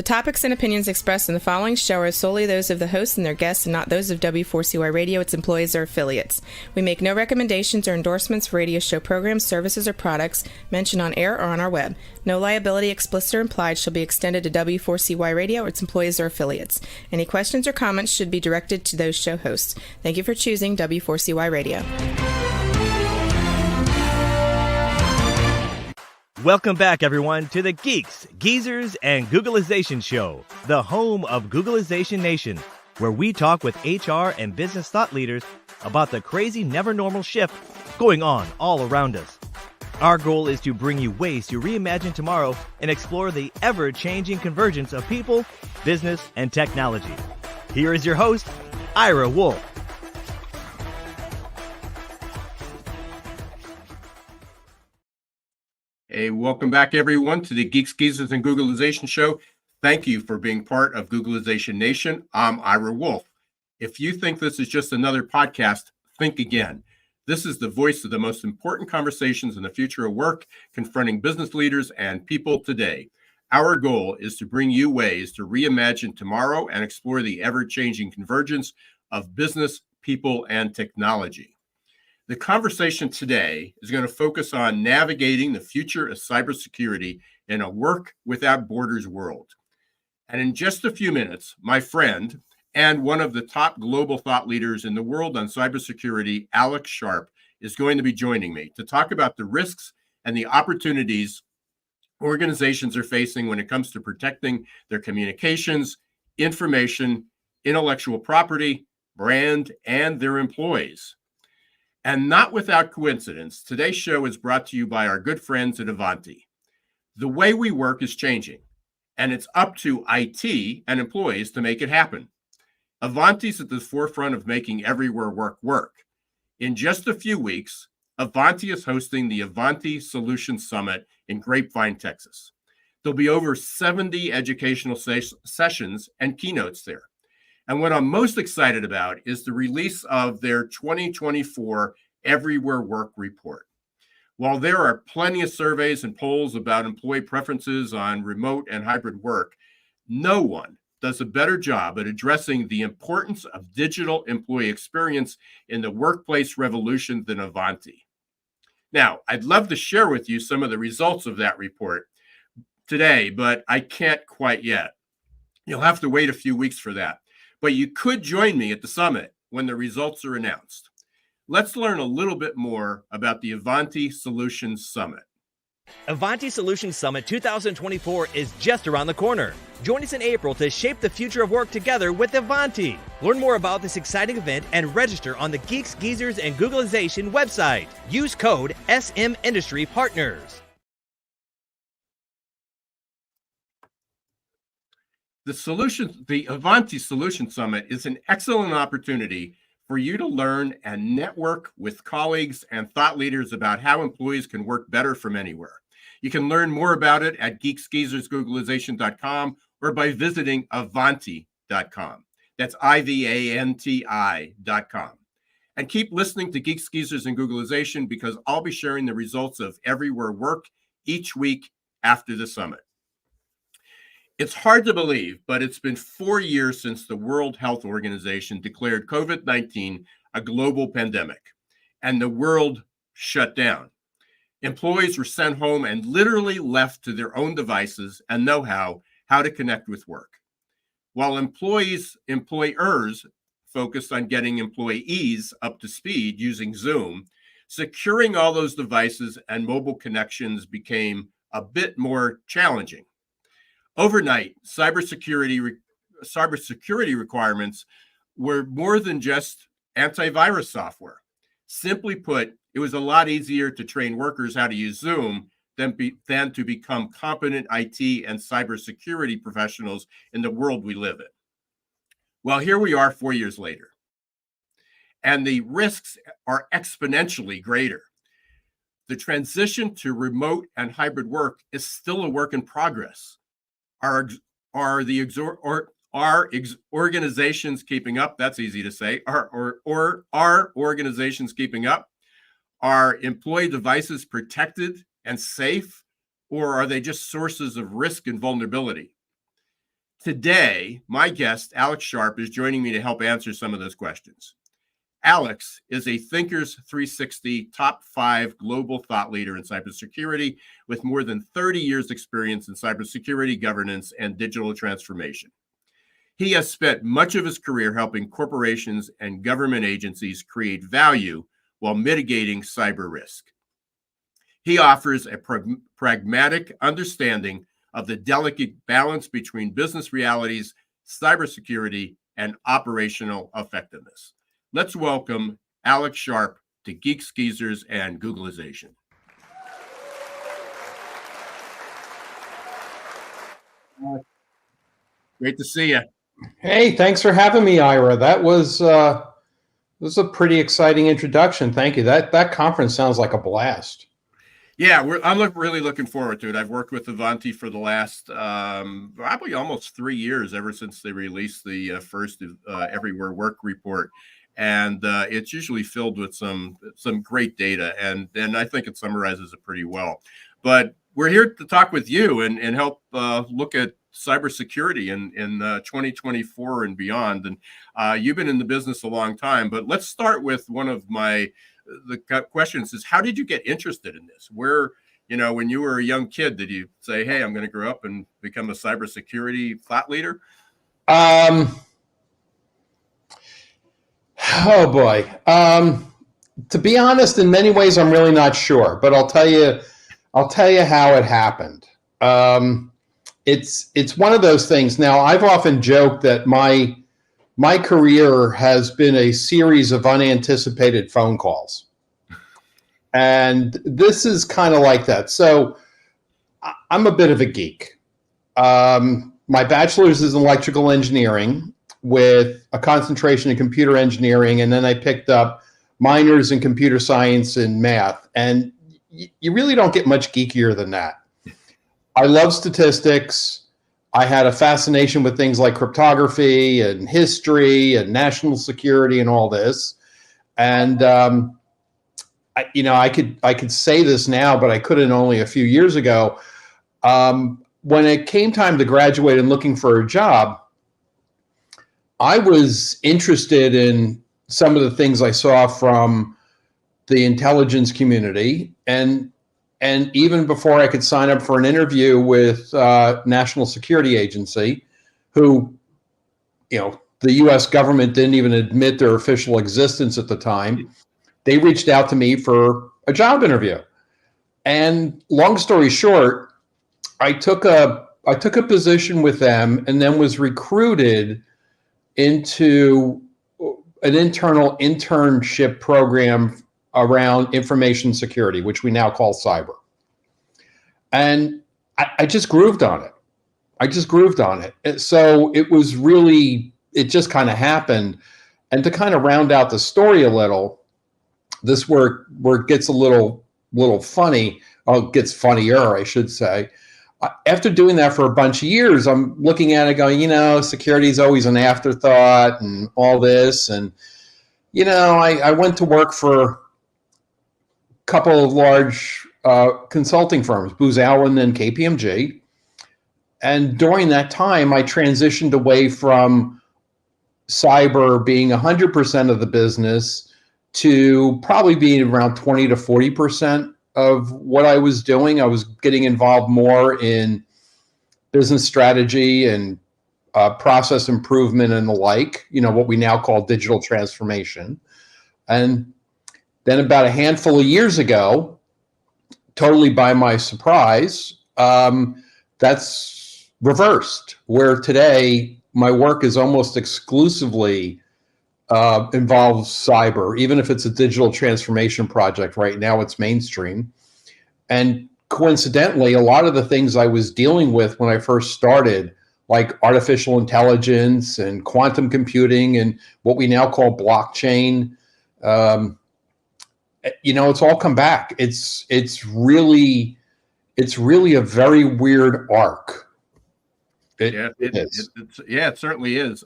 topics and opinions expressed in the following show are solely those of the hosts and their guests and not those of W4CY Radio, its employees, or affiliates. We make no recommendations or endorsements for radio show programs, services, or products mentioned on air or on our web. No liability, explicit or implied, shall be extended to W4CY Radio, its employees, or affiliates. Any questions or comments should be directed to those show hosts. Thank you for choosing W4CY Radio. Welcome back, everyone, to the Geeks, Geezers, and Googlization show, the home of Googlization Nation, where we talk with HR and business thought leaders about the crazy, never normal shift going on all around us. Our goal is to bring you ways to reimagine tomorrow and explore the ever-changing convergence of people, business, and technology. Here is your host, Ira Wolfe. Hey, welcome back, everyone, to the Geeks, Geezers, and Googlization show. Thank you for being part of Googlization Nation. I'm Ira Wolfe. If you think this is just another podcast, think again. This is the voice of the most important conversations in the future of work, confronting business leaders and people today. Our goal is to bring you ways to reimagine tomorrow and explore the ever-changing convergence of business, people, and technology. The conversation today is going to focus on navigating the future of cybersecurity in a work without borders world. And in just a few minutes, my friend and one of the top global thought leaders in the world on cybersecurity, Alex Sharpe, is going to be joining me to talk about the risks and the opportunities organizations are facing when it comes to protecting their communications, information, intellectual property, brand, and their employees. And not without coincidence, today's show is brought to you by our good friends at Ivanti. The way we work is changing, and it's up to IT and employees to make it happen. Ivanti's at the forefront of making everywhere work work. In just a few weeks, Ivanti is hosting the Ivanti Solutions Summit in Grapevine, Texas. There'll be over 70 educational sessions and keynotes there. And what I'm most excited about is the release of their 2024 Everywhere Work Report. While there are plenty of surveys and polls about employee preferences on remote and hybrid work, no one does a better job at addressing the importance of digital employee experience in the workplace revolution than Ivanti. Now, I'd love to share with you some of the results of that report today, but I can't quite yet. You'll have to wait a few weeks for that. But you could join me at the summit when the results are announced. Let's learn a little bit more about the Ivanti Solutions Summit. Ivanti Solutions Summit 2024 is just around the corner. Join us in April to shape the future of work together with Ivanti. Learn more about this exciting event and register on the Geeks, Geezers, and Googlization website. Use code SM Industry Partners. The Ivanti Solutions Summit is an excellent opportunity for you to learn and network with colleagues and thought leaders about how employees can work better from anywhere. You can learn more about it at geeksgeezersgooglization.com or by visiting Ivanti.com. That's IVANTI.com. And keep listening to Geeks, Geezers, and Googlization because I'll be sharing the results of Everywhere Work each week after the summit. It's hard to believe, but it's been 4 years since the World Health Organization declared COVID-19 a global pandemic, and the world shut down. Employees were sent home and literally left to their own devices and know-how to connect with work. While employers focused on getting employees up to speed using Zoom, securing all those devices and mobile connections became a bit more challenging. Overnight, cybersecurity requirements were more than just antivirus software. Simply put, it was a lot easier to train workers how to use Zoom than to become competent IT and cybersecurity professionals in the world we live in. Well, here we are 4 years later, and the risks are exponentially greater. The transition to remote and hybrid work is still a work in progress. Are organizations keeping up? That's easy to say. Are organizations keeping up? Are employee devices protected and safe, or are they just sources of risk and vulnerability? Today, my guest, Alex Sharpe, is joining me to help answer some of those questions. Alex is a Thinkers 360 top 5 global thought leader in cybersecurity with more than 30 years experience in cybersecurity governance and digital transformation. He has spent much of his career helping corporations and government agencies create value while mitigating cyber risk. He offers a pragmatic understanding of the delicate balance between business realities, cybersecurity, and operational effectiveness. Let's welcome Alex Sharpe to Geeks Geezers and Googlization. Great to see you. Hey, thanks for having me, Ira. That was a pretty exciting introduction. Thank you. That conference sounds like a blast. Yeah, I'm really looking forward to it. I've worked with Avanti for the last probably almost 3 years, ever since they released the first Everywhere Work report, and it's usually filled with some great data, and I think it summarizes it pretty well. But we're here to talk with you and help look at cybersecurity in 2024 and beyond. And you've been in the business a long time, but let's start with one of the questions is, how did you get interested in this? Where, when you were a young kid, did you say, hey, I'm going to grow up and become a cybersecurity thought leader? Oh boy. To be honest, in many ways, I'm really not sure, but I'll tell you how it happened. It's one of those things. Now, I've often joked that my career has been a series of unanticipated phone calls. And this is kind of like that. So I'm a bit of a geek. My bachelor's is in electrical engineering with a concentration in computer engineering. And then I picked up minors in computer science and math. And you really don't get much geekier than that. I love statistics. I had a fascination with things like cryptography and history and national security and all this. And I could say this now, but I couldn't only a few years ago. When it came time to graduate and looking for a job, I was interested in some of the things I saw from the intelligence community, and even before I could sign up for an interview with National Security Agency, who, the U.S. government didn't even admit their official existence at the time, they reached out to me for a job interview. And long story short, I took a position with them and then was recruited into an internal internship program around information security, which we now call cyber. And I just grooved on it. And so it just kind of happened. And to kind of round out the story a little, this where it gets a little funny, or it gets funnier, I should say. After doing that for a bunch of years, I'm looking at it going, security is always an afterthought and all this. And, I went to work for a couple of large consulting firms, Booz Allen and KPMG. And during that time, I transitioned away from cyber being 100% of the business to probably being around 20 to 40% of what I was doing. I was getting involved more in business strategy and process improvement and the like, what we now call digital transformation. And then about a handful of years ago, totally by my surprise, that's reversed, where today my work is almost exclusively involves cyber, even if it's a digital transformation project. Right now it's mainstream. And coincidentally, a lot of the things I was dealing with when I first started, like artificial intelligence and quantum computing and what we now call blockchain, it's all come back. It's really a very weird arc. It certainly is.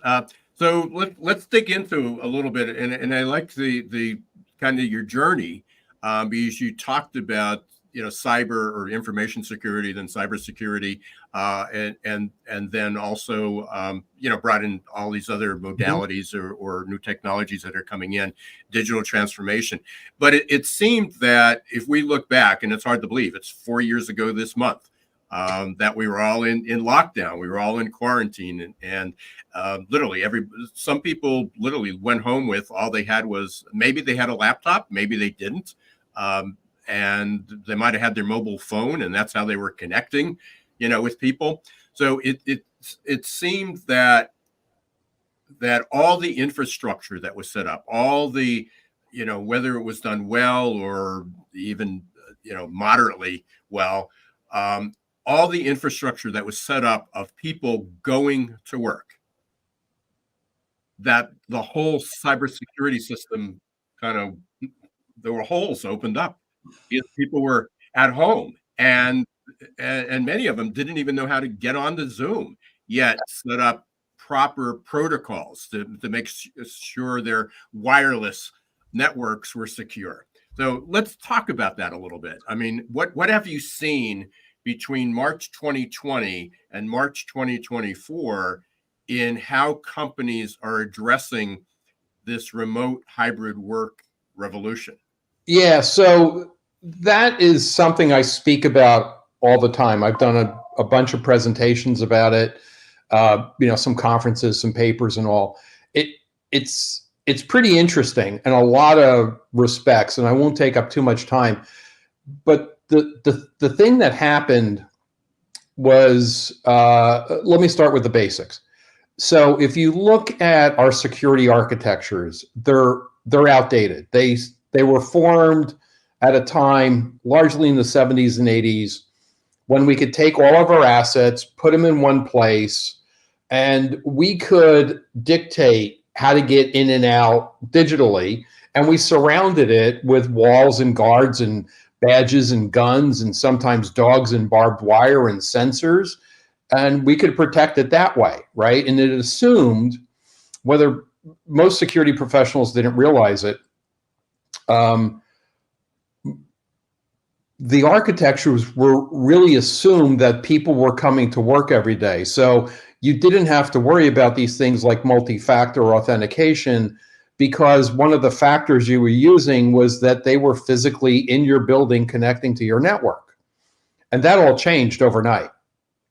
So let's dig into a little bit, and I like the kind of your journey, because you talked about cyber or information security, then cybersecurity, and then also brought in all these other modalities or new technologies that are coming in, digital transformation. But it seemed that if we look back, and it's hard to believe, it's 4 years ago this month, that we were all in lockdown, we were all in quarantine, and literally some people literally went home with all they had was, maybe they had a laptop, maybe they didn't. And they might have had their mobile phone, and that's how they were connecting, with people. So it seemed that all the infrastructure that was set up, all the, whether it was done well or even, moderately well, all the infrastructure that was set up of people going to work, that the whole cybersecurity system there were holes opened up. People were at home, and many of them didn't even know how to get onto Zoom, yet set up proper protocols to make sure their wireless networks were secure. So let's talk about that a little bit. I mean, what have you seen between March 2020 and March 2024 in how companies are addressing this remote hybrid work revolution? Yeah, so that is something I speak about all the time. I've done a bunch of presentations about it, some conferences, some papers, and all. It's pretty interesting in a lot of respects, and I won't take up too much time. But the thing that happened was, let me start with the basics. So if you look at our security architectures, they're outdated. They were formed at a time, largely in the 70s and 80s, when we could take all of our assets, put them in one place, and we could dictate how to get in and out digitally. And we surrounded it with walls and guards and badges and guns and sometimes dogs and barbed wire and sensors. And we could protect it that way, right? And it assumed, whether most security professionals didn't realize it, the architectures were really assumed that people were coming to work every day. So you didn't have to worry about these things like multi-factor authentication, because one of the factors you were using was that they were physically in your building connecting to your network. And that all changed overnight,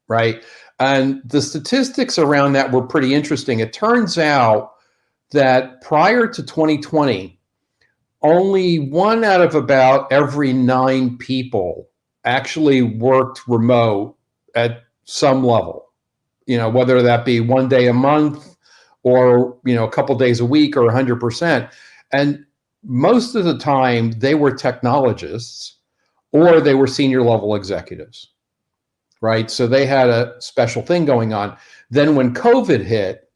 right? And the statistics around that were pretty interesting. It turns out that prior to 2020, only 1 out of about every 9 people actually worked remote at some level, whether that be 1 day a month or, a couple days a week or 100%. And most of the time they were technologists or they were senior level executives, right? So they had a special thing going on. Then when COVID hit,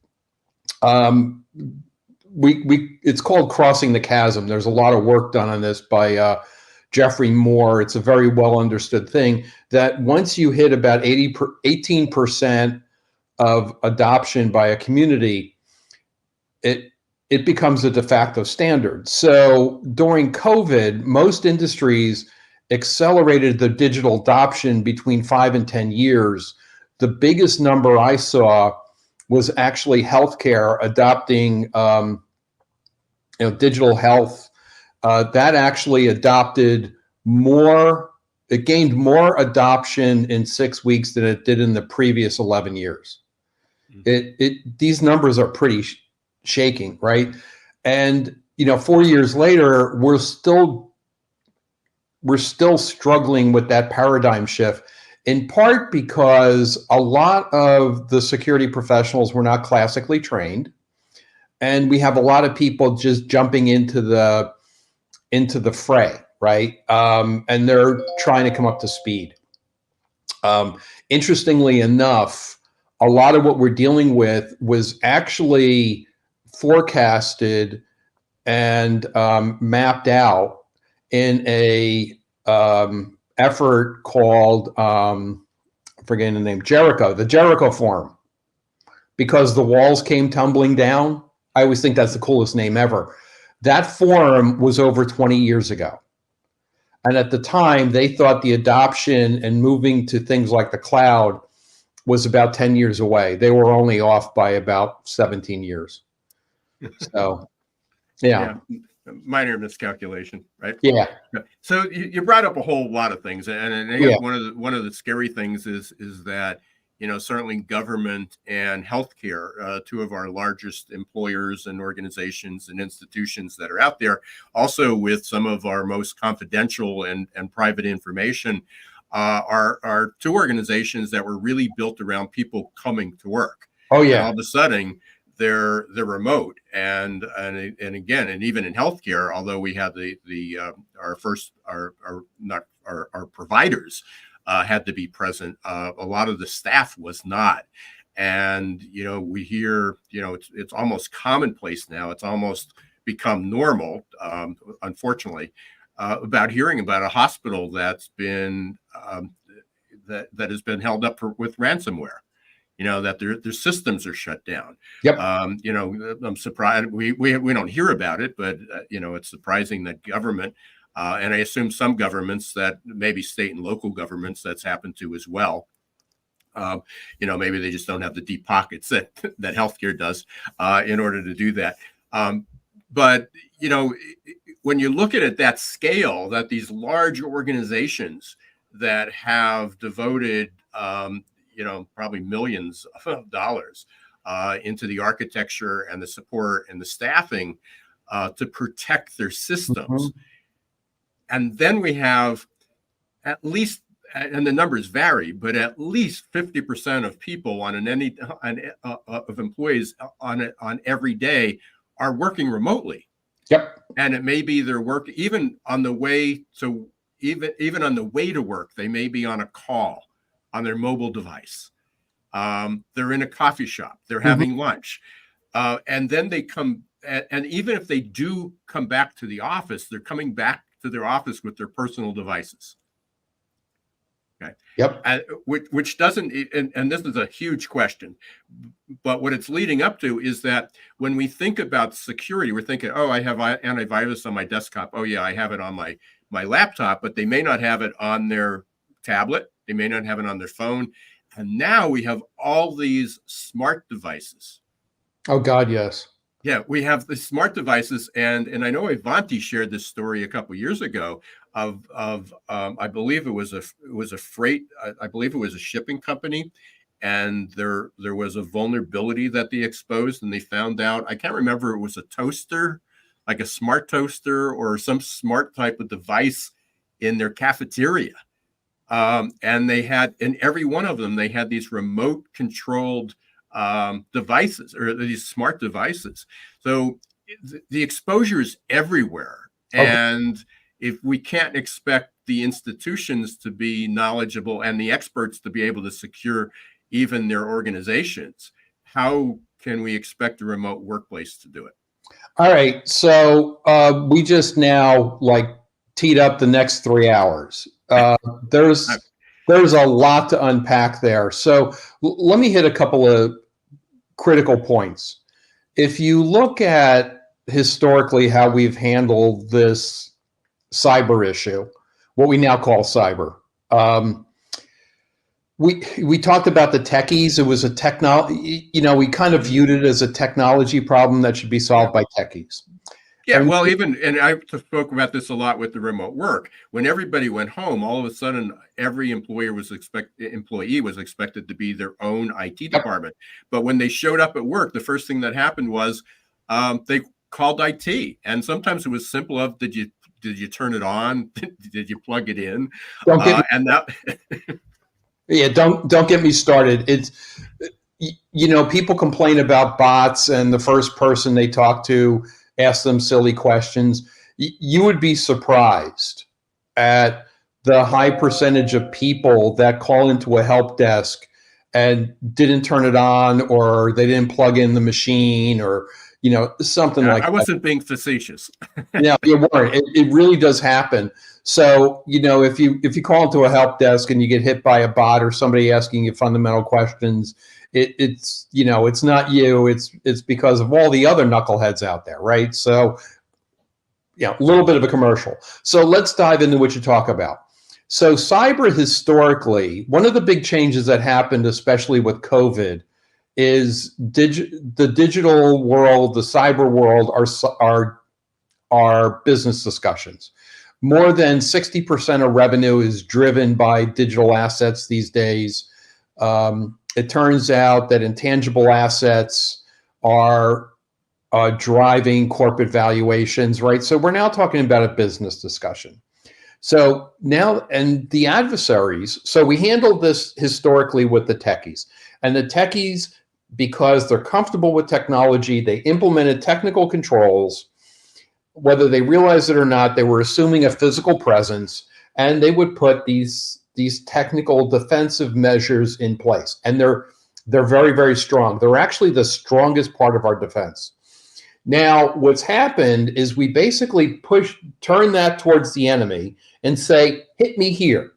it's called crossing the chasm. There's a lot of work done on this by Jeffrey Moore. It's a very well understood thing that once you hit about 18% of adoption by a community, it becomes a de facto standard. So during COVID, most industries accelerated the digital adoption between 5 and 10 years. The biggest number I saw was actually healthcare adopting digital health. That actually adopted more, it gained more adoption in 6 weeks than it did in the previous 11 years. These numbers are pretty shaking, right? And 4 years later, we're still struggling with that paradigm shift, in part because a lot of the security professionals were not classically trained. And we have a lot of people just jumping into the fray, right? And they're trying to come up to speed. Interestingly enough, a lot of what we're dealing with was actually forecasted and mapped out in a effort called, I'm forgetting the name, Jericho, the Jericho Forum, because the walls came tumbling down. I always think that's the coolest name ever. That forum was over 20 years ago. And at the time, they thought the adoption and moving to things like the cloud was about 10 years away. They were only off by about 17 years. So, yeah. Minor miscalculation, right? Yeah. So you brought up a whole lot of things, and I guess one of the scary things is that, you know, certainly government and healthcare, two of our largest employers and organizations and institutions that are out there, also with some of our most confidential and private information, are two organizations that were really built around people coming to work. Oh yeah. And all of a sudden, they're remote, and again, and even in healthcare, although we had our providers had to be present, a lot of the staff was not. And you know, we hear, you know, it's almost commonplace now. It's almost become normal, unfortunately, about hearing about a hospital that's been that has been held up with ransomware. You know, that their systems are shut down. Yep. You know, I'm surprised we don't hear about it, but you know, it's surprising that government, and I assume some governments, that maybe state and local governments, that's happened to as well. You know, maybe they just don't have the deep pockets that healthcare does in order to do that. But you know, when you look at it that scale, that these large organizations that have devoted you know, probably millions of dollars into the architecture and the support and the staffing to protect their systems. Mm-hmm. And then we have at least, and the numbers vary, but at least 50% of people of employees on every day are working remotely. Yep. And it may be their work even on the way to even on the way to work, they may be on a call on their mobile device. They're in a coffee shop, they're having lunch. And then they come, and even if they do come back to the office, they're coming back to their office with their personal devices. Okay. Yep. Which doesn't, and this is a huge question, but what it's leading up to is that when we think about security, we're thinking, oh, I have antivirus on my desktop. Oh yeah, I have it on my laptop, but they may not have it on their tablet. They may not have it on their phone. And now we have all these smart devices. Oh God, yes. Yeah, we have the smart devices, and I know Avanti shared this story a couple of years ago of I believe it was a freight, I believe it was a shipping company, and there was a vulnerability that they exposed, and they found out, I can't remember, it was a toaster, like a smart toaster or some smart type of device in their cafeteria. And they had, in every one of them, they had these remote controlled devices, or these smart devices. So the exposure is everywhere. Okay. And if we can't expect the institutions to be knowledgeable and the experts to be able to secure even their organizations, how can we expect a remote workplace to do it? All right. So we just now teed up the next 3 hours. There's a lot to unpack there. So let me hit a couple of critical points. If you look at historically how we've handled this cyber issue, what we now call cyber, we talked about the techies. It was a technology, we kind of viewed it as a technology problem that should be solved by techies. Yeah, well, and I spoke about this a lot with the remote work. When everybody went home, all of a sudden, every employee was expected to be their own IT department. But when they showed up at work, the first thing that happened was they called IT, and sometimes it was simple of did you turn it on? Did you plug it in? Yeah, don't get me started. It's people complain about bots, and the first person they talk to ask them silly questions. You would be surprised at the high percentage of people that call into a help desk and didn't turn it on, or they didn't plug in the machine, or something like that. I wasn't being facetious. No, you weren't. It really does happen. So if you call into a help desk and you get hit by a bot or somebody asking you fundamental questions, it's not you. It's because of all the other knuckleheads out there, right? So a little bit of a commercial. So let's dive into what you talk about. So cyber historically, one of the big changes that happened, especially with COVID, is the digital world, the cyber world are business discussions. More than 60% of revenue is driven by digital assets these days. It turns out that intangible assets are driving corporate valuations, right? So we're now talking about a business discussion. So now, and the adversaries, so we handled this historically with the techies. And the techies, because they're comfortable with technology, they implemented technical controls. Whether they realized it or not, they were assuming a physical presence, and they would put these technical defensive measures in place. And they're very, very strong. They're actually the strongest part of our defense. Now, what's happened is we basically turn that towards the enemy and say, hit me here.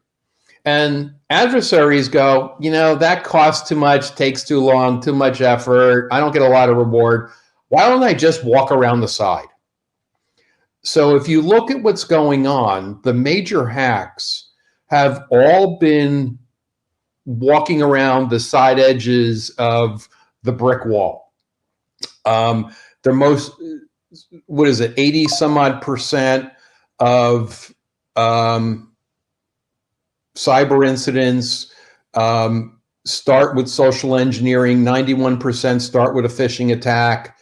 And adversaries go, that costs too much, takes too long, too much effort. I don't get a lot of reward. Why don't I just walk around the side? So if you look at what's going on, the major hacks have all been walking around the side edges of the brick wall. They're 80 some odd percent of cyber incidents start with social engineering. 91% start with a phishing attack.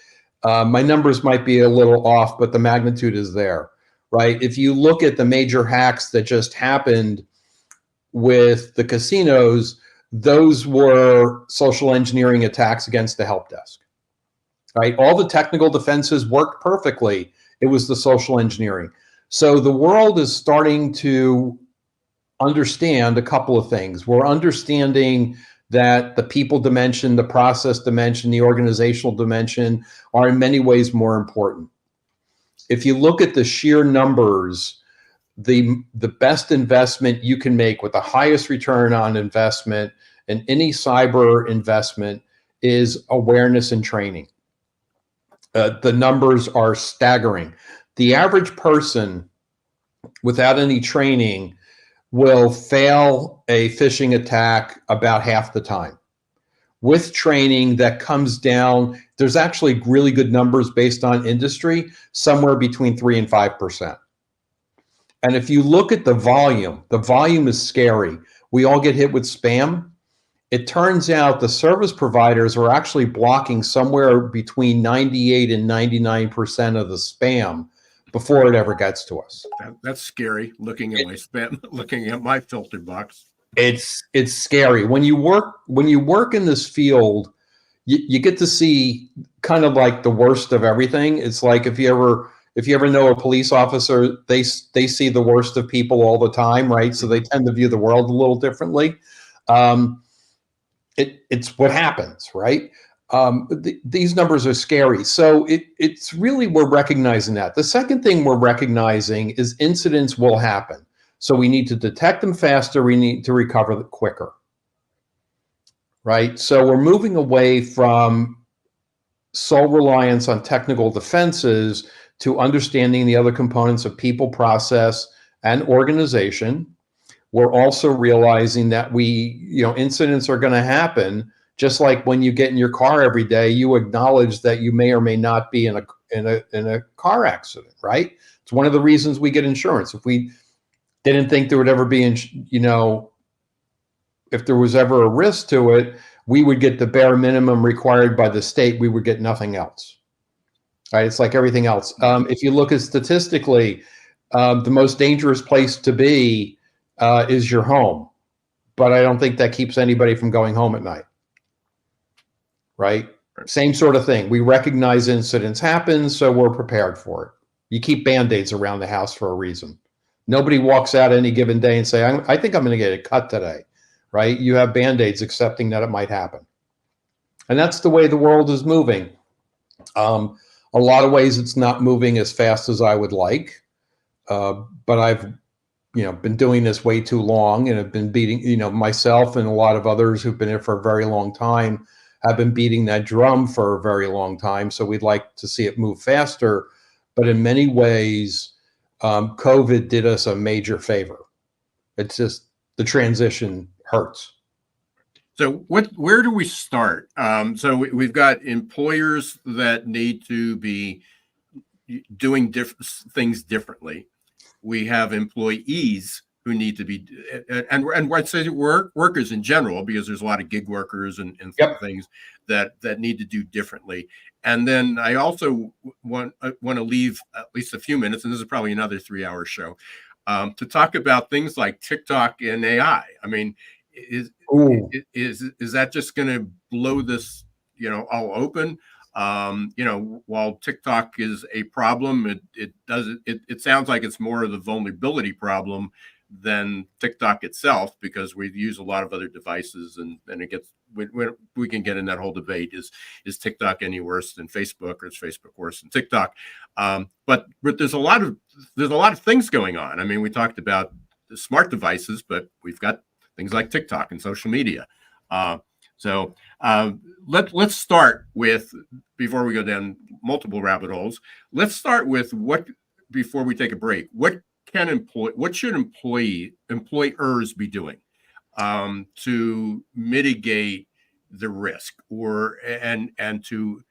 My numbers might be a little off, but the magnitude is there, right? If you look at the major hacks that just happened with the casinos, those were social engineering attacks against the help desk, right? All the technical defenses worked perfectly. It was the social engineering. So the world is starting to understand a couple of things. We're understanding that the people dimension, the process dimension, the organizational dimension are in many ways more important. If you look at the sheer numbers, the best investment you can make with the highest return on investment in any cyber investment is awareness and training. The numbers are staggering. The average person without any training will fail a phishing attack about half the time. With training, that comes down, there's actually really good numbers based on industry, somewhere between 3 and 5%. And if you look at the volume is scary. We all get hit with spam. It turns out the service providers are actually blocking somewhere between 98 and 99% of the spam before it ever gets to us. That's scary. Looking at my spam, looking at my filter box. It's scary. When you work in this field, you get to see kind of like the worst of everything. It's like if you ever know a police officer, they see the worst of people all the time, right? So they tend to view the world a little differently. It's what happens, right? These numbers are scary. So it's really, we're recognizing that. The second thing we're recognizing is incidents will happen. So we need to detect them faster. We need to recover them quicker, right? So we're moving away from sole reliance on technical defenses to understanding the other components of people, process, and organization. We're also realizing that incidents are going to happen. Just like when you get in your car every day, you acknowledge that you may or may not be in a car accident, right? It's one of the reasons we get insurance. If we didn't think there would ever be, if there was ever a risk to it, we would get the bare minimum required by the state. We would get nothing else, right? It's like everything else. If you look at statistically, the most dangerous place to be is your home, but I don't think that keeps anybody from going home at night. Right? Same sort of thing. We recognize incidents happen, so we're prepared for it. You keep Band-Aids around the house for a reason. Nobody walks out any given day and say, I think I'm going to get a cut today, right? You have Band-Aids accepting that it might happen. And that's the way the world is moving. A lot of ways it's not moving as fast as I would like, but I've been doing this way too long and have been beating, myself and a lot of others who've been here for a very long time have been beating that drum for a very long time. So we'd like to see it move faster. but in many ways, COVID did us a major favor. It's just the transition hurts. So where do we start? So we've got employers that need to be doing things differently. We have employees who need to be, and I'd say workers in general, because there's a lot of gig workers and Yep. things that need to do differently. And then I also want to leave at least a few minutes, and this is probably another 3-hour show, to talk about things like TikTok and AI. I mean, is that just going to blow this, all open? While TikTok is a problem, it sounds like it's more of the vulnerability problem than TikTok itself, because we use a lot of other devices, and it gets, we can get in that whole debate. Is TikTok any worse than Facebook, or is Facebook worse than TikTok? But there's a lot of things going on. I mean, we talked about the smart devices, but we've got things like TikTok and social media. So let's start with, before we go down multiple rabbit holes, let's start with before we take a break, what should employers be doing to mitigate the risk, and to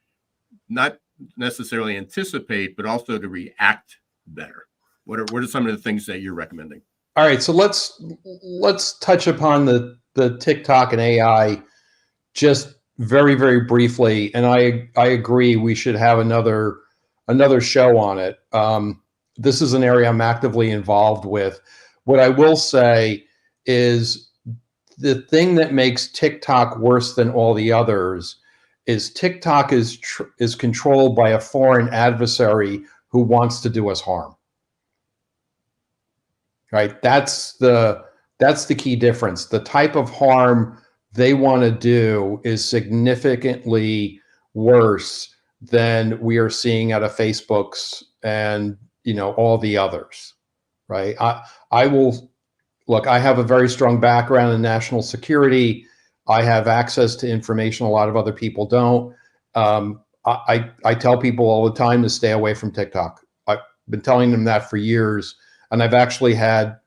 not necessarily anticipate, but also to react better? What are some of the things that you're recommending? All right, so let's touch upon the TikTok and AI just very, very briefly. And I agree, we should have another show on it. This is an area I'm actively involved with. What I will say is, the thing that makes TikTok worse than all the others is TikTok is controlled by a foreign adversary who wants to do us harm. Right? That's the key difference. The type of harm they want to do is significantly worse than we are seeing out of Facebook's and all the others. Right? I will look. I have a very strong background in national security. I have access to information a lot of other people don't. I tell people all the time to stay away from TikTok. I've been telling them that for years. And I've actually had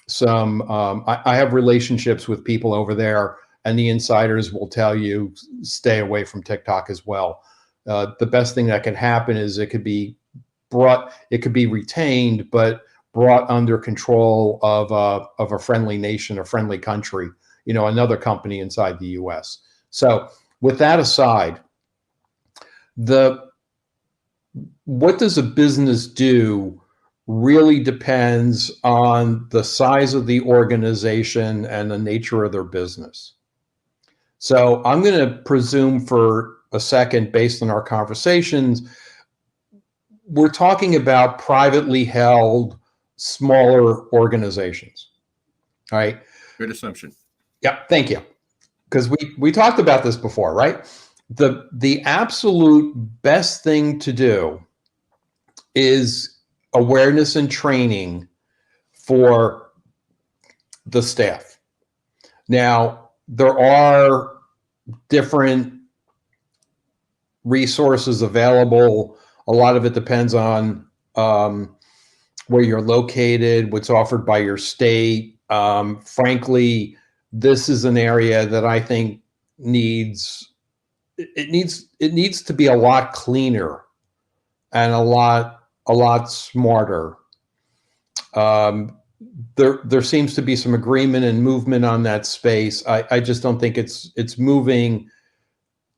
some, I have relationships with people over there, and the insiders will tell you, stay away from TikTok as well. The best thing that can happen is it could be retained, but brought under control of a friendly nation or friendly country, another company inside the US. So with that aside, what does a business do really depends on the size of the organization and the nature of their business. So I'm going to presume for a second, based on our conversations, we're talking about privately held, smaller organizations. All right. Good assumption. Yeah, thank you. Because we talked about this before, right? The absolute best thing to do is awareness and training for the staff. Now, there are different resources available. A lot of it depends on where you're located, what's offered by your state. Frankly, this is an area that I think needs to be a lot cleaner and a lot smarter. There seems to be some agreement and movement on that space. I just don't think it's moving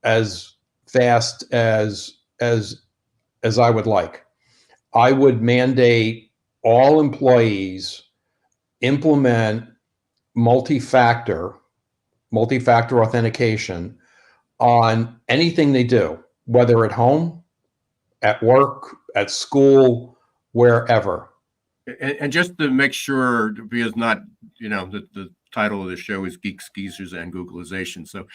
as fast as I would like. I would mandate all employees implement multi-factor authentication on anything they do, whether at home, at work, at school, wherever. And just to make sure, because not, the title of the show is Geeks, Geezers and Googlization. So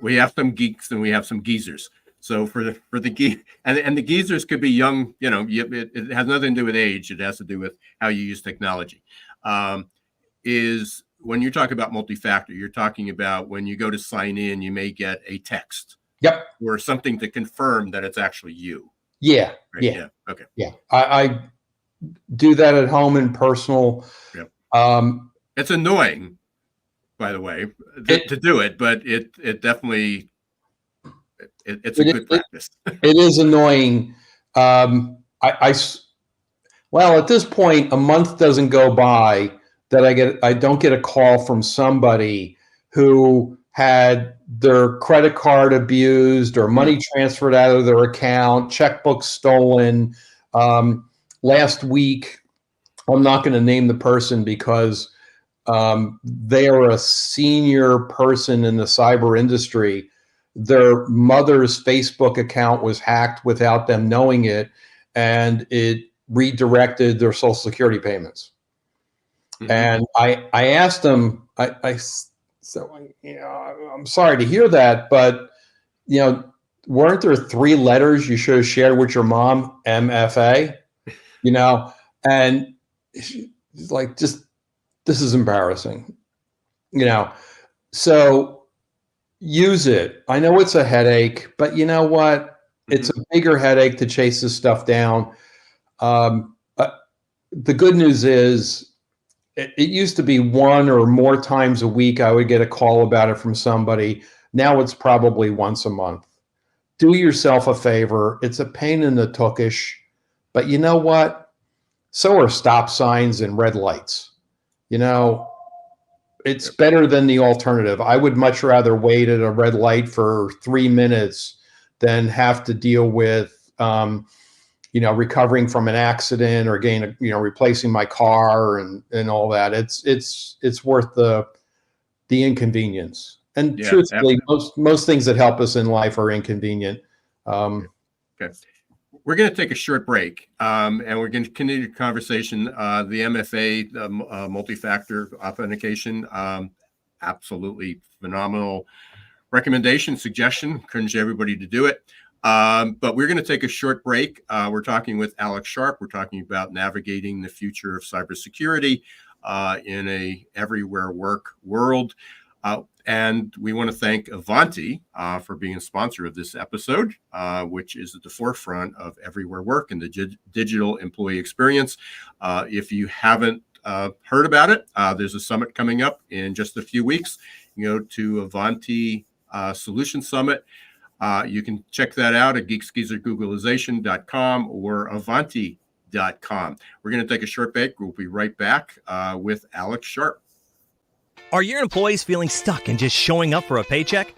we have some geeks and we have some geezers. So for the geek, and the geezers could be young, it has nothing to do with age. It has to do with how you use technology. Is when you talk about multi-factor, you're talking about when you go to sign in, you may get a text. Yep. Or something to confirm that it's actually you. Yeah, Right? yeah, Yeah. Okay. yeah. I do that at home and personal. Yep. Um, It's annoying, by the way, to do it, but it definitely it's a good practice. it is annoying. Well, at this point, a month doesn't go by that I don't get a call from somebody who had their credit card abused or money transferred out of their account, checkbook stolen. Last week, I'm not going to name the person because they are a senior person in the cyber industry. Their mother's Facebook account was hacked without them knowing it, and it redirected their Social Security payments. And I asked them, I'm sorry to hear that, but weren't there 3 letters you should have shared with your mom, MFA? And she's like, this is embarrassing, So use it. I know it's a headache, but you know what? It's a bigger headache to chase this stuff down. The good news is it used to be 1 or more times a week I would get a call about it from somebody. Now it's probably once a month. Do yourself a favor. It's a pain in the tuckish, but you know what? So are stop signs and red lights. It's better than the alternative. I would much rather wait at a red light for 3 minutes than have to deal with recovering from an accident or replacing my car and all that. It's worth the inconvenience. And truthfully, most things that help us in life are inconvenient. Okay. We're going to take a short break, and we're going to continue the conversation. The MFA, multi-factor authentication, absolutely phenomenal recommendation, suggestion. Encourage everybody to do it. But we're going to take a short break. We're talking with Alex Sharpe. We're talking about navigating the future of cybersecurity in a everywhere work world. And we want to thank Avanti for being a sponsor of this episode, which is at the forefront of everywhere work and the digital employee experience. If you haven't heard about it, there's a summit coming up in just a few weeks. You go to Avanti Solution Summit. You can check that out at geeksgeezergooglization.com or avanti.com. We're going to take a short break. We'll be right back with Alex Sharpe. Are your employees feeling stuck and just showing up for a paycheck?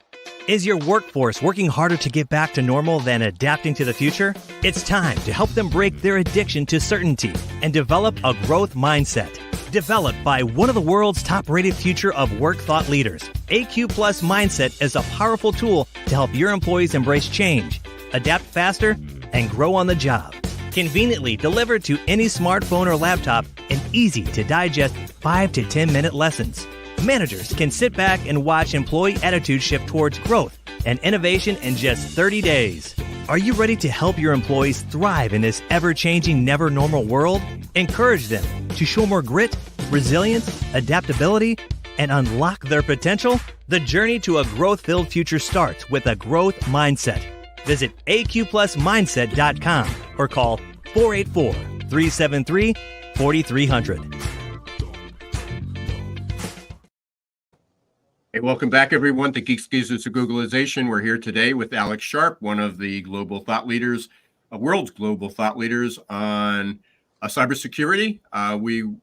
Is your workforce working harder to get back to normal than adapting to the future? It's time to help them break their addiction to certainty and develop a growth mindset. Developed by one of the world's top-rated future of work thought leaders, AQ Plus Mindset is a powerful tool to help your employees embrace change, adapt faster, and grow on the job. Conveniently delivered to any smartphone or laptop and easy to digest 5 to 10-minute lessons. Managers can sit back and watch employee attitude shift towards growth and innovation in just 30 days. Are you ready to help your employees thrive in this ever-changing, never-normal world? Encourage them to show more grit, resilience, adaptability, and unlock their potential? The journey to a growth-filled future starts with a growth mindset. Visit aqplusmindset.com or call 484-373-4300. Hey, welcome back, everyone, to Geeks Geezers and Googlization. We're here today with Alex Sharpe, one of the global thought leaders, world's global thought leaders on cybersecurity.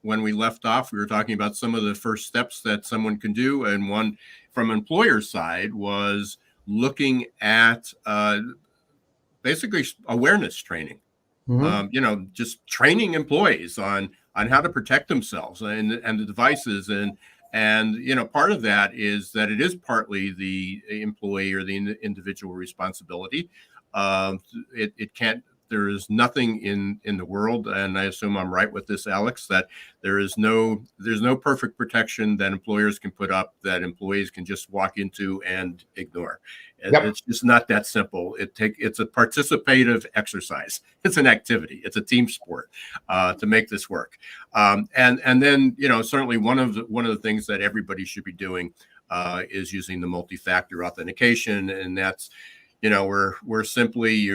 When we left off, we were talking about some of the first steps that someone can do, and one from employer side was looking at basically awareness training. Just training employees on how to protect themselves and the devices and part of that is that it is partly the employee or the individual responsibility. It can't. There is nothing in the world, and I assume I'm right with this, Alex, that there's no perfect protection that employers can put up that employees can just walk into and ignore. Yep. It's just not that simple. It's a participative exercise. It's an activity. It's a team sport to make this work. And then certainly one of the things that everybody should be doing is using the multi-factor authentication, and that's where simply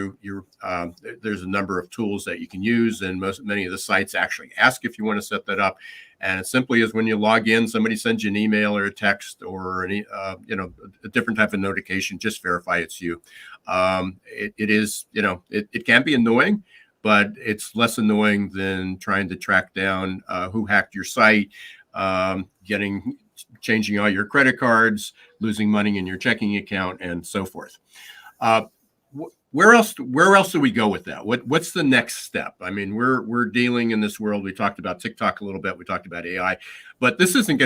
there's a number of tools that you can use, and many of the sites actually ask if you want to set that up. And it simply is when you log in, somebody sends you an email or a text or a different type of notification. Just verify it's you. It is, it can be annoying, but it's less annoying than trying to track down who hacked your site, changing all your credit cards, losing money in your checking account, and so forth. Where else do we go with that? What's the next step? I mean, we're dealing in this world. We talked about TikTok a little bit. We talked about AI, but this isn't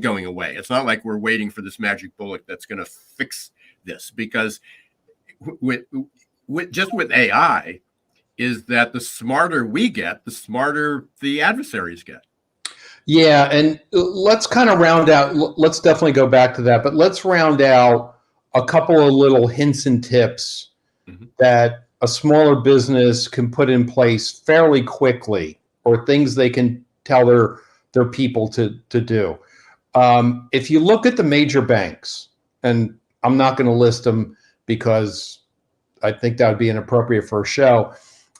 going away. It's not like we're waiting for this magic bullet that's going to fix this, because with AI is that the smarter we get, the smarter the adversaries get. Yeah, and let's kind of round out. Let's definitely go back to that, but let's round out a couple of little hints and tips that a smaller business can put in place fairly quickly, or things they can tell their people to do. If you look at the major banks, and I'm not going to list them because I think that would be inappropriate for a show,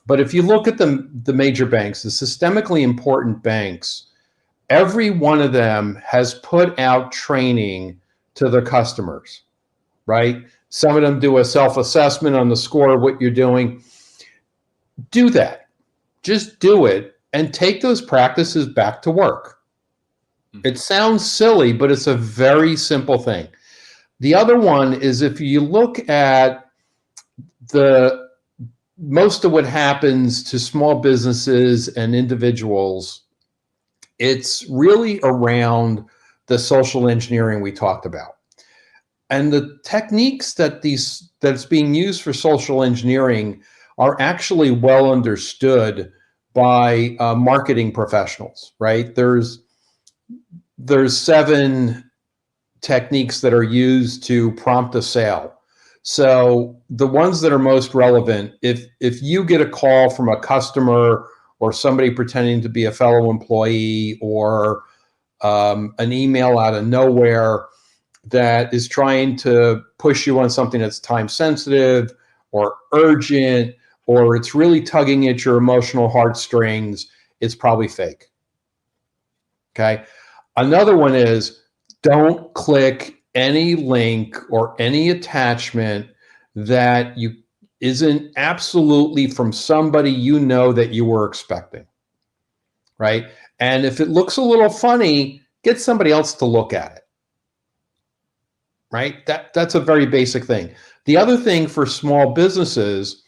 but if you look at the major banks, the systemically important banks, every one of them has put out training to their customers, right? Some of them do a self-assessment on the score of what you're doing. Do that. Just do it and take those practices back to work. It sounds silly, but it's a very simple thing. The other one is, if you look at most of what happens to small businesses and individuals, it's really around the social engineering we talked about. And the techniques that's being used for social engineering are actually well understood by marketing professionals, right? There's 7 techniques that are used to prompt a sale. So the ones that are most relevant, if you get a call from a customer or somebody pretending to be a fellow employee, or an email out of nowhere that is trying to push you on something that's time sensitive or urgent, or it's really tugging at your emotional heartstrings, it's probably fake. Okay. Another one is, don't click any link or any attachment that isn't absolutely from somebody that you were expecting, right? And if it looks a little funny, get somebody else to look at it, right? That's a very basic thing. The other thing for small businesses,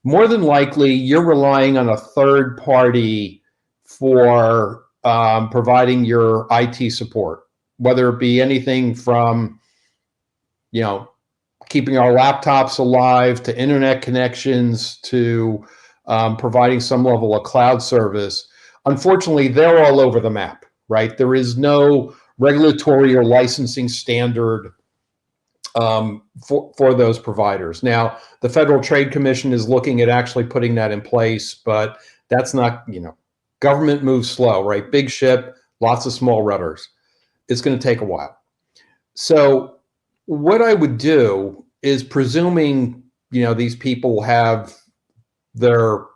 more than likely, you're relying on a third party for providing your IT support, whether it be anything from, keeping our laptops alive, to internet connections, to providing some level of cloud service. Unfortunately, they're all over the map, right? There is no regulatory or licensing standard for those providers. Now, the Federal Trade Commission is looking at actually putting that in place, but that's not, government moves slow, right? Big ship, lots of small rudders. It's going to take a while. So what I would do is, presuming, these people have their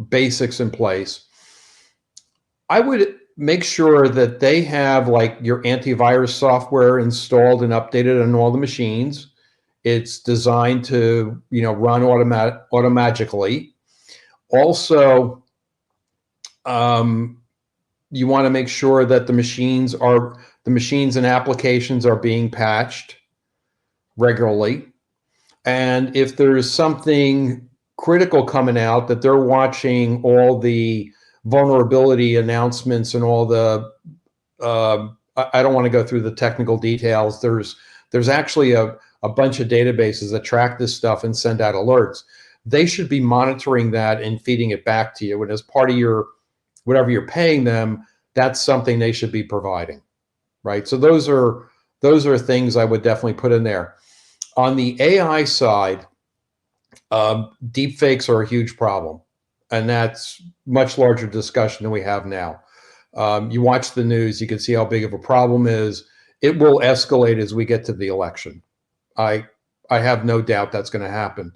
basics in place, I would make sure that they have like your antivirus software installed and updated on all the machines. It's designed to, run automatically. Also, you want to make sure that the machines and applications are being patched regularly. And if there's something critical coming out, that they're watching all the vulnerability announcements and all the, I don't want to go through the technical details. There's actually a bunch of databases that track this stuff and send out alerts. They should be monitoring that and feeding it back to you. And as part of your, whatever you're paying them, that's something they should be providing, right? So those are things I would definitely put in there. On the AI side, deepfakes are a huge problem, and that's much larger discussion than we have now. You watch the news, you can see how big of a problem is. It will escalate as we get to the election. I I have no doubt that's going to happen.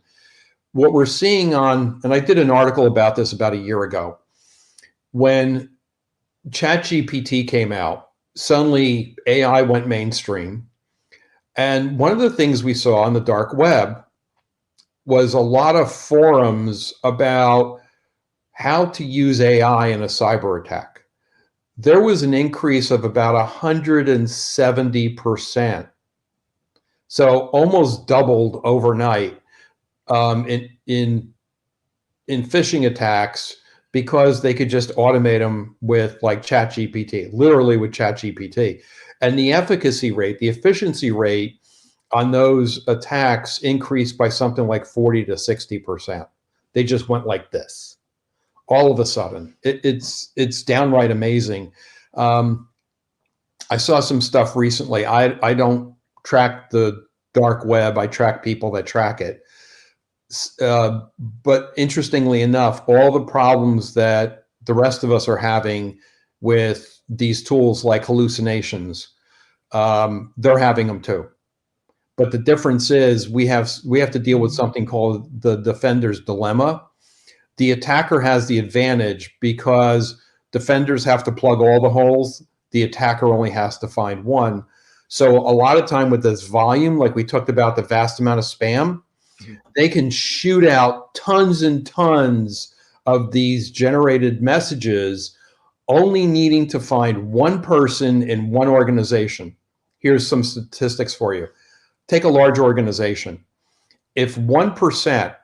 What we're seeing and I did an article about this about a year ago, when ChatGPT came out, suddenly AI went mainstream. And one of the things we saw on the dark web was a lot of forums about how to use AI in a cyber attack. There was an increase of about 170%. So almost doubled overnight in phishing attacks, because they could just automate them with like ChatGPT, literally with ChatGPT. And the efficacy rate, the efficiency rate on those attacks increased by something like 40 to 60%. They just went like this. All of a sudden, it's downright amazing. I saw some stuff recently. I don't track the dark web. I track people that track it. But interestingly enough, all the problems that the rest of us are having with these tools like hallucinations, they're having them too. But the difference is we have to deal with something called the defender's dilemma. The attacker has the advantage because defenders have to plug all the holes. The attacker only has to find one. So a lot of time with this volume, like we talked about the vast amount of spam, they can shoot out tons and tons of these generated messages, only needing to find one person in one organization. Here's some statistics for you. Take a large organization. If 1%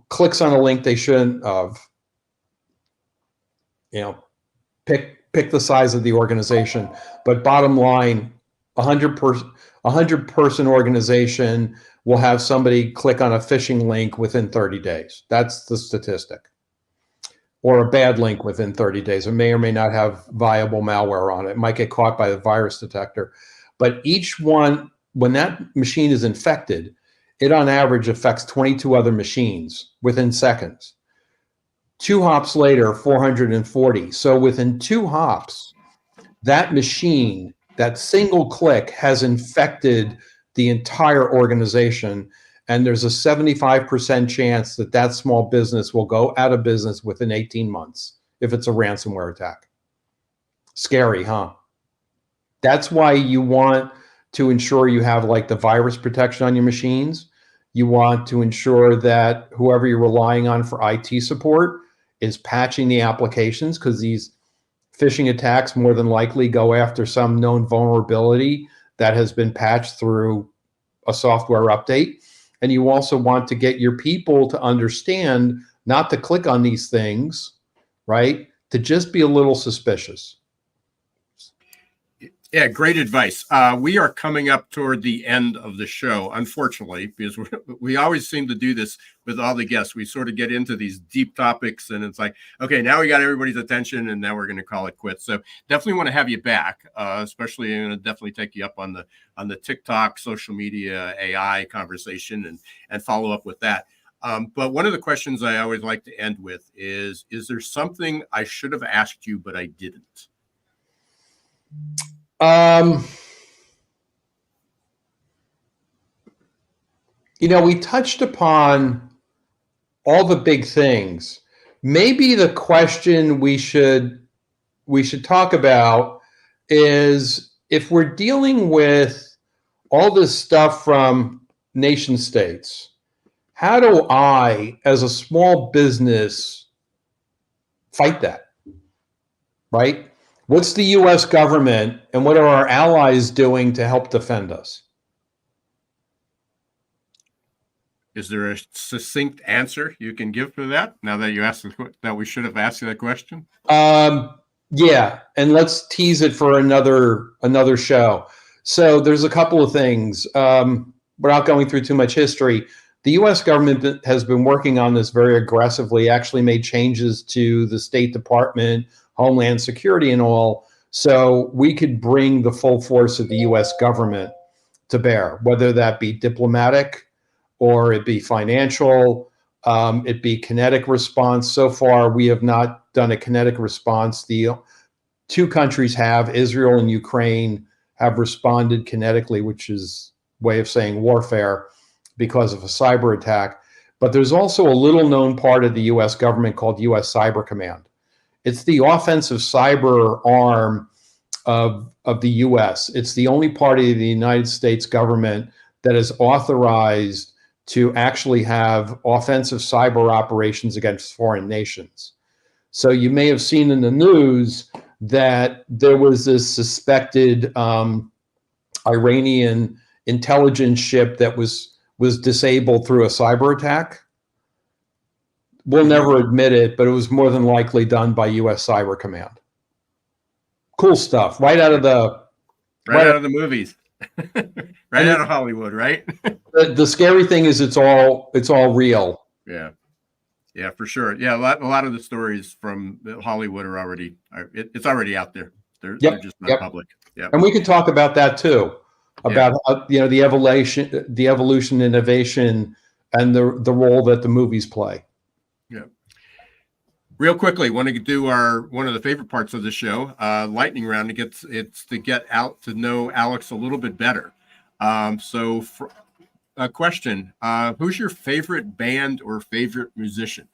clicks on a link they shouldn't have, pick the size of the organization. But bottom line, 100 person organization will have somebody click on a phishing link within 30 days. That's the statistic. Or a bad link within 30 days. It may or may not have viable malware on it. It might get caught by the virus detector. But each one, when that machine is infected, it on average affects 22 other machines within seconds. 2 hops later, 440. So within 2 hops, that machine, that single click, has infected the entire organization. And there's a 75% chance that that small business will go out of business within 18 months if it's a ransomware attack. Scary, huh? That's why you want to ensure you have like the virus protection on your machines. You want to ensure that whoever you're relying on for IT support is patching the applications, because these phishing attacks more than likely go after some known vulnerability that has been patched through a software update. And you also want to get your people to understand not to click on these things, right? To just be a little suspicious. Yeah, great advice. We are coming up toward the end of the show, unfortunately, because we always seem to do this with all the guests. We sort of get into these deep topics, and it's like, okay, now we got everybody's attention, and now we're going to call it quits. So definitely want to have you back, especially, I'm going to definitely take you up on the TikTok, social media, AI conversation, and follow up with that. But one of the questions I always like to end with is there something I should have asked you, but I didn't? We touched upon all the big things. Maybe the question we should talk about is, if we're dealing with all this stuff from nation states, how do I, as a small business, fight that, right? What's the U.S. government and what are our allies doing to help defend us? Is there a succinct answer you can give to that, now that you asked that we should have asked you that question? Yeah, and let's tease it for another show. So there's a couple of things. Without going through too much history, the U.S. government has been working on this very aggressively, actually made changes to the State Department, Homeland Security and all, so we could bring the full force of the U.S. government to bear, whether that be diplomatic or it be financial, it be kinetic response. So far, we have not done a kinetic response. The 2 countries have, Israel and Ukraine, have responded kinetically, which is way of saying warfare because of a cyber attack. But there's also a little known part of the U.S. government called U.S. Cyber Command. It's the offensive cyber arm of the U.S. It's the only part of the United States government that is authorized to actually have offensive cyber operations against foreign nations. So you may have seen in the news that there was this suspected Iranian intelligence ship that was disabled through a cyber attack. We'll never admit it, but it was more than likely done by U.S. Cyber Command. Cool stuff, right out of the movies, right out of Hollywood, right? The scary thing is it's all real. Yeah, for sure. Yeah, a lot of the stories from Hollywood are already it's already out there. They're just not public. Yeah, and we could talk about that too, about the evolution, innovation, and the role that the movies play. Yeah. Real quickly, want to do one of the favorite parts of the show, lightning round. It's to get out to know Alex a little bit better. So, for a question: who's your favorite band or favorite musician?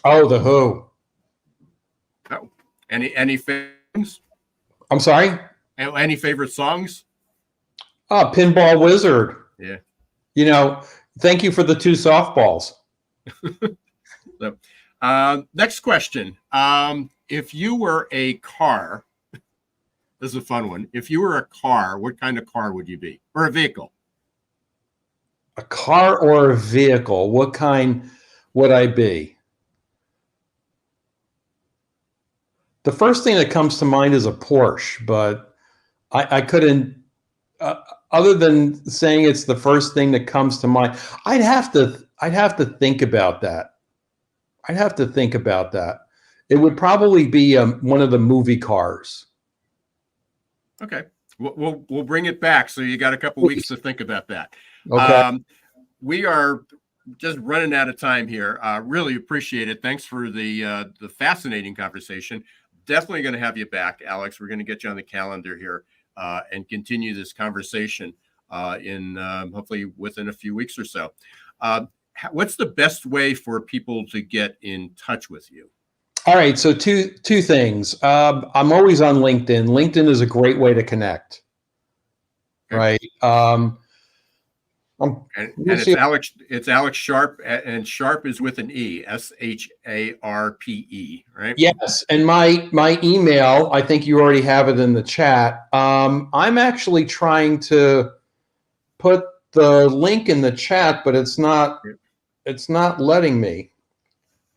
Oh, The Who. Oh, any favorites? I'm sorry. Any favorite songs? Oh, Pinball Wizard. Yeah. Thank you for the 2 softballs. So, next question. If you were a car, this is a fun one. If you were a car, what kind of car would you be? Or a vehicle? A car or a vehicle? What kind would I be? The first thing that comes to mind is a Porsche, but I couldn't, other than saying it's the first thing that comes to mind, I'd have to think about that. It would probably be one of the movie cars. Okay, we'll bring it back. So you got a couple weeks to think about that. Okay. We are just running out of time here. Really appreciate it. Thanks for the fascinating conversation. Definitely going to have you back, Alex. We're going to get you on the calendar here and continue this conversation in hopefully within a few weeks or so. What's the best way for people to get in touch with you? All right. So two things. I'm always on LinkedIn. LinkedIn is a great way to connect. Okay. Right. And it's Alex Sharpe, and Sharpe is with an E, SHARPE, right? Yes. And my email, I think you already have it in the chat. I'm actually trying to put the link in the chat, but it's not letting me.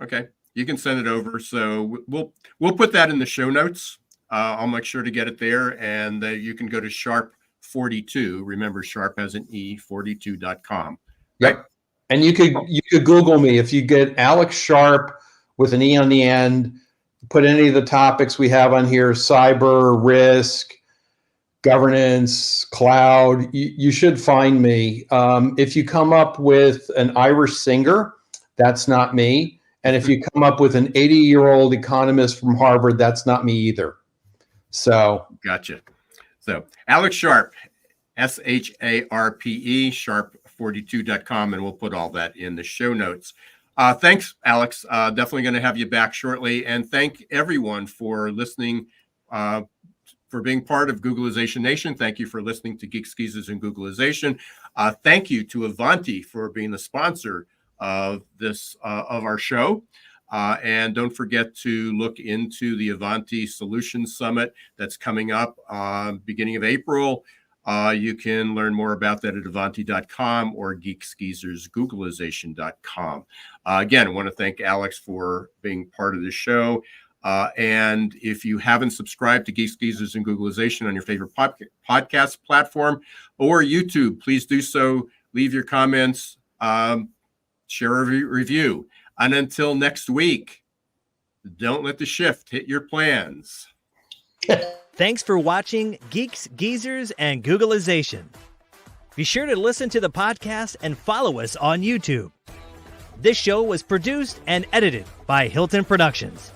Okay. You can send it over. So we'll put that in the show notes. I'll make sure to get it there, and you can go to Sharpe 42. Remember, Sharpe has an E, 42.com. Right? Yep. And you could Google me. If you get Alex Sharpe with an E on the end, put any of the topics we have on here, cyber, risk, governance, cloud, you should find me. If you come up with an Irish singer, that's not me. And if you come up with an 80-year-old economist from Harvard, that's not me either. So gotcha. So Alex Sharpe, SHARPE, Sharpe42.com, and we'll put all that in the show notes. Thanks, Alex. Definitely going to have you back shortly. And thank everyone for listening, for being part of Googlization Nation. Thank you for listening to Geeks Geezers and Googlization. Thank you to Ivanti for being the sponsor of this of our show. And don't forget to look into the Ivanti Solutions Summit that's coming up beginning of April. You can learn more about that at Avanti.com or GeeksGeezersGooglization.com. Again, I want to thank Alex for being part of the show. And if you haven't subscribed to Geeks Geezers and Googlization on your favorite podcast platform or YouTube, please do so. Leave your comments, share a review. And until next week, don't let the shift hit your plans. Thanks for watching Geeks, Geezers, and Googlization. Be sure to listen to the podcast and follow us on YouTube. This show was produced and edited by Hilton Productions.